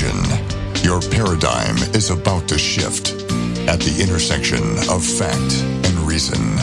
Attention, your paradigm is about to shift at the intersection of fact and reason.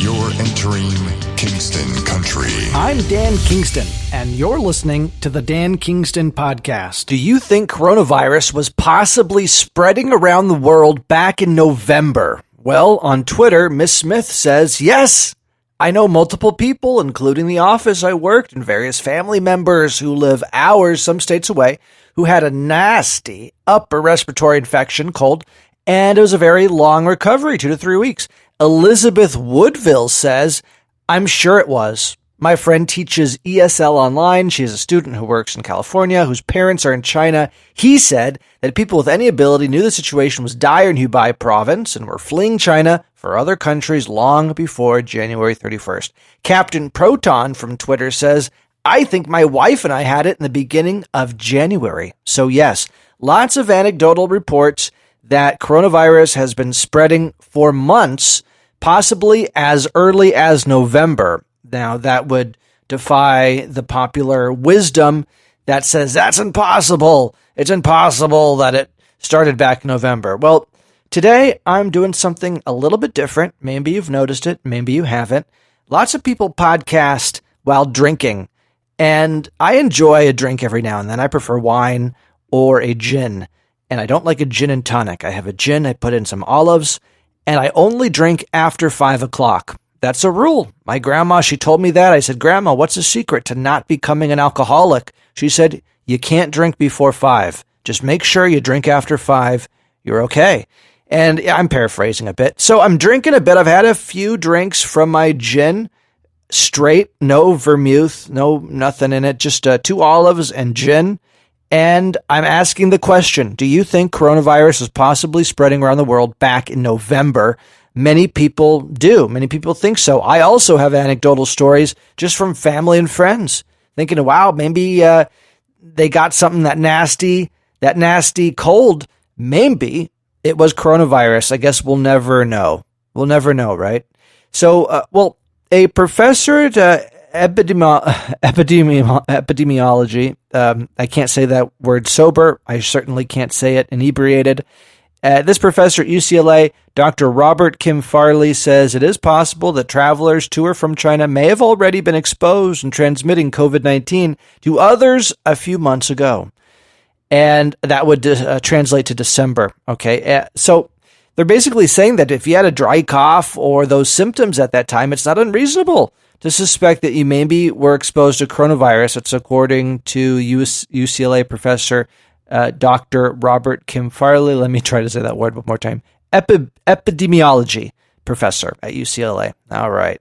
You're entering Kingston Country. I'm Dan Kingston, and you're listening to the Dan Kingston Podcast. Do you think coronavirus was possibly spreading around the world back in November? Well, on Twitter, Miss Smith says, yes. I know multiple people, including the office I worked and various family members who live hours, some states away, who had a nasty upper respiratory infection, cold, and it was a very long recovery, 2 to 3 weeks. Elizabeth Woodville says, I'm sure it was. My friend teaches ESL online. She is a student who works in California, whose parents are in China. He said that people with any ability knew the situation was dire in Hubei province and were fleeing China for other countries long before January 31st. Captain Proton from Twitter says, I think my wife and I had it in the beginning of January. So yes, lots of anecdotal reports that coronavirus has been spreading for months, possibly as early as November. Now, that would defy the popular wisdom that says that's impossible. It's impossible that it started back in November. Well, today I'm doing something a little bit different. Maybe you've noticed it. Maybe you haven't. Lots of people podcast while drinking, and I enjoy a drink every now and then. I prefer wine or a gin, and I don't like a gin and tonic. I have a gin, I put in some olives, and I only drink after 5 o'clock. That's a rule. My grandma, she told me that. I said, Grandma, what's the secret to not becoming an alcoholic? She said, you can't drink before 5. Just make sure you drink after 5. You're okay. And I'm paraphrasing a bit. So I'm drinking a bit. I've had a few drinks from my gin, straight, no vermouth, no nothing in it, just 2 olives and gin. And I'm asking the question, do you think coronavirus is possibly spreading around the world back in November? Many people do. Many people think so. I also have anecdotal stories just from family and friends thinking, wow, maybe they got something that nasty cold. Maybe it was coronavirus. I guess we'll never know. We'll never know, right? So, a professor at epidemiology, I can't say that word sober. I certainly can't say it inebriated. This professor at UCLA, Dr. Robert Kim Farley, says it is possible that travelers to or from China may have already been exposed and transmitting COVID-19 to others a few months ago. And that would translate to December. Okay, so they're basically saying that if you had a dry cough or those symptoms at that time, it's not unreasonable to suspect that you maybe were exposed to coronavirus. It's according to UCLA professor Dr. Robert Kim Farley. Let me try to say that word one more time. Epidemiology professor at UCLA. All right.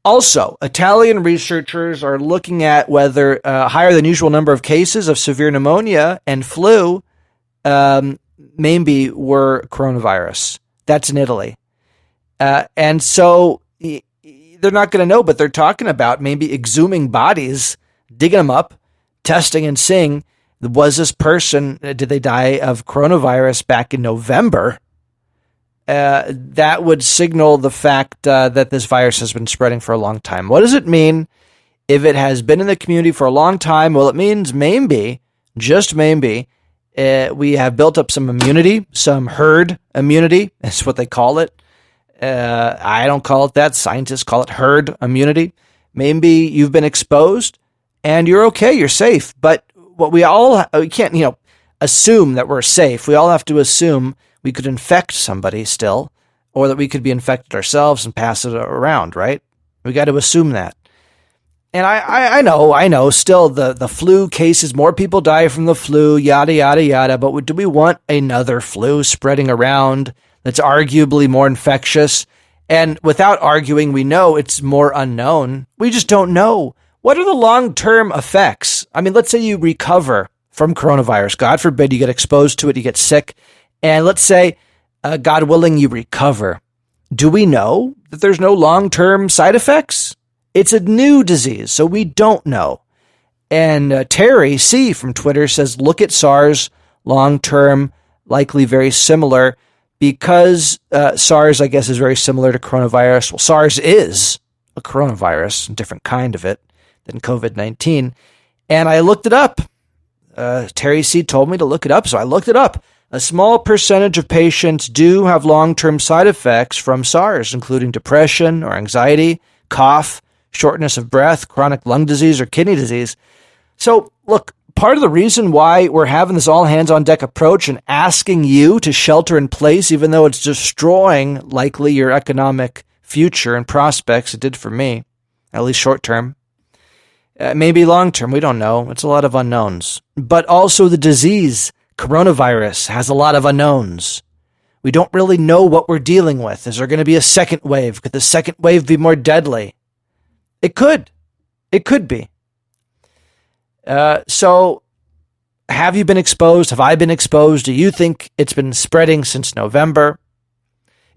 Also, Italian researchers are looking at whether higher than usual number of cases of severe pneumonia and flu maybe were coronavirus. That's in Italy. And so they're not going to know, but they're talking about maybe exhuming bodies, digging them up, testing and seeing, was this person, did they die of coronavirus back in November? That would signal the fact that this virus has been spreading for a long time. What does it mean if it has been in the community for a long time? Well, it means maybe, just maybe, we have built up some immunity, some herd immunity. That's what they call it. I don't call it that. Scientists call it herd immunity. Maybe you've been exposed and you're okay, you're safe. But what we can't, assume that we're safe. We all have to assume we could infect somebody still, or that we could be infected ourselves and pass it around, right? We got to assume that. And I know, still the flu cases, more people die from the flu, yada, yada, yada. But do we want another flu spreading around that's arguably more infectious? And without arguing, we know it's more unknown. We just don't know. What are the long-term effects? I mean, let's say you recover from coronavirus. God forbid you get exposed to it, you get sick. And let's say, God willing, you recover. Do we know that there's no long-term side effects? It's a new disease, so we don't know. And Terry C. from Twitter says, look at SARS long-term, likely very similar, because SARS, I guess, is very similar to coronavirus. Well, SARS is a coronavirus, a different kind of it than COVID-19. And I looked it up. Terry C. told me to look it up, so I looked it up. A small percentage of patients do have long-term side effects from SARS, including depression or anxiety, cough, shortness of breath, chronic lung disease, or kidney disease. So, look, part of the reason why we're having this all-hands-on-deck approach and asking you to shelter in place, even though it's destroying likely your economic future and prospects, it did for me, at least short-term. Maybe long-term, we don't know. It's a lot of unknowns. But also the disease, coronavirus, has a lot of unknowns. We don't really know what we're dealing with. Is there going to be a second wave? Could the second wave be more deadly? It could. It could be. So, have you been exposed? Have I been exposed? Do you think it's been spreading since November?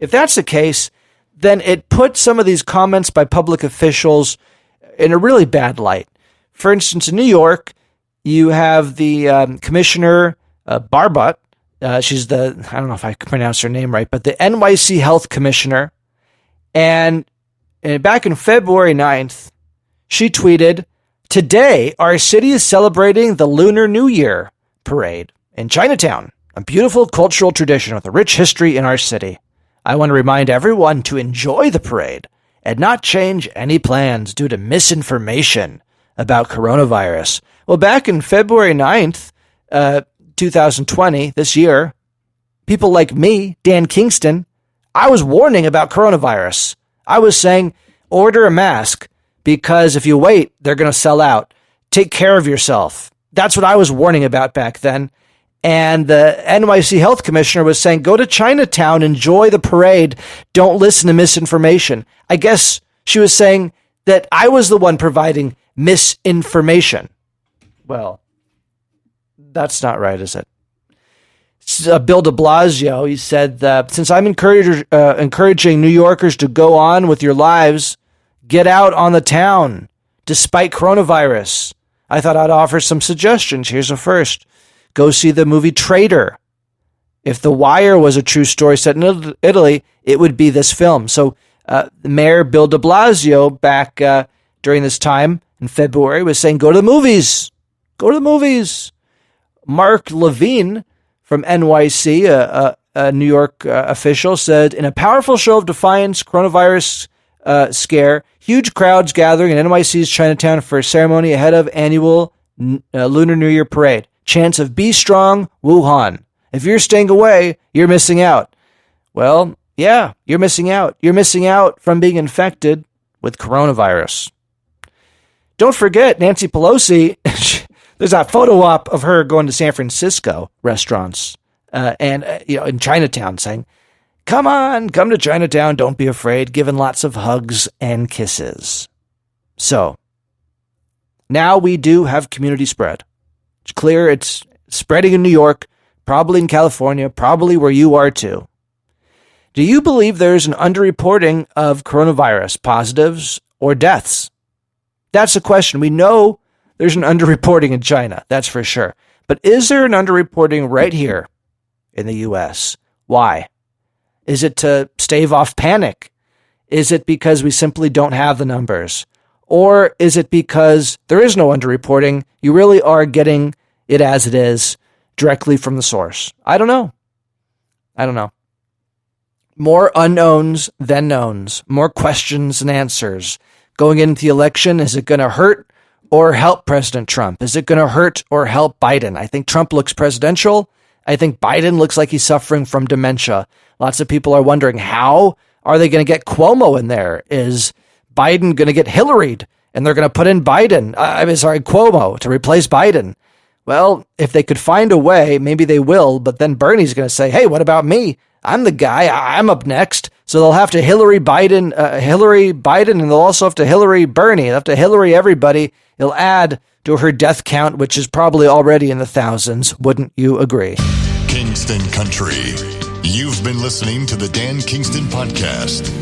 If that's the case, then it puts some of these comments by public officials in a really bad light. For instance, in New York, you have the Commissioner Barbot. She's I don't know if I can pronounce her name right, but the NYC Health Commissioner. And back in February 9th, she tweeted, "Today, our city is celebrating the Lunar New Year parade in Chinatown, a beautiful cultural tradition with a rich history in our city. I want to remind everyone to enjoy the parade and not change any plans due to misinformation about coronavirus." Well, back in February 9th, 2020, this year, people like me, Dan Kingston, I was warning about coronavirus. I was saying, order a mask, because if you wait, they're going to sell out. Take care of yourself. That's what I was warning about back then. And the NYC Health Commissioner was saying, go to Chinatown, enjoy the parade, don't listen to misinformation. I guess she was saying that I was the one providing misinformation. Well, that's not right, is it? Bill de Blasio, he said that since I'm encouraging New Yorkers to go on with your lives, get out on the town, despite coronavirus. I thought I'd offer some suggestions. Here's the first. Go see the movie Traitor. If The Wire was a true story set in Italy, it would be this film. So Mayor Bill de Blasio, back during this time in February, was saying, go to the movies. Go to the movies. Mark Levine from NYC, a New York official, said, in a powerful show of defiance, coronavirus scare, huge crowds gathering in NYC's Chinatown for a ceremony ahead of annual Lunar New Year parade. Chants of be strong, Wuhan. If you're staying away, you're missing out. Well, yeah, you're missing out. You're missing out from being infected with coronavirus. Don't forget, Nancy Pelosi, there's a photo op of her going to San Francisco restaurants and in Chinatown saying, come on, come to Chinatown, don't be afraid, giving lots of hugs and kisses. So, now we do have community spread. It's clear it's spreading in New York, probably in California, probably where you are too. Do you believe there's an underreporting of coronavirus positives or deaths? That's the question. We know there's an underreporting in China, that's for sure. But is there an underreporting right here in the U.S.? Why? Is it to stave off panic? Is it because we simply don't have the numbers? Or is it because there is no underreporting? You really are getting it as it is directly from the source. I don't know. More unknowns than knowns. More questions than answers. Going into the election, is it going to hurt or help President Trump? Is it going to hurt or help Biden? I think Trump looks presidential. I think Biden looks like he's suffering from dementia. Lots of people are wondering, how are they going to get Cuomo in there? Is Biden going to get Hillaried and they're going to put in Cuomo to replace Biden? Well, if they could find a way, maybe they will, but then Bernie's going to say, hey, what about me? I'm the guy. I'm up next. So they'll have to Hillary Biden, and they'll also have to Hillary Bernie. They'll have to Hillary everybody. It'll add to her death count, which is probably already in the thousands. Wouldn't you agree? Kingston Country. You've been listening to the Dan Kingston Podcast.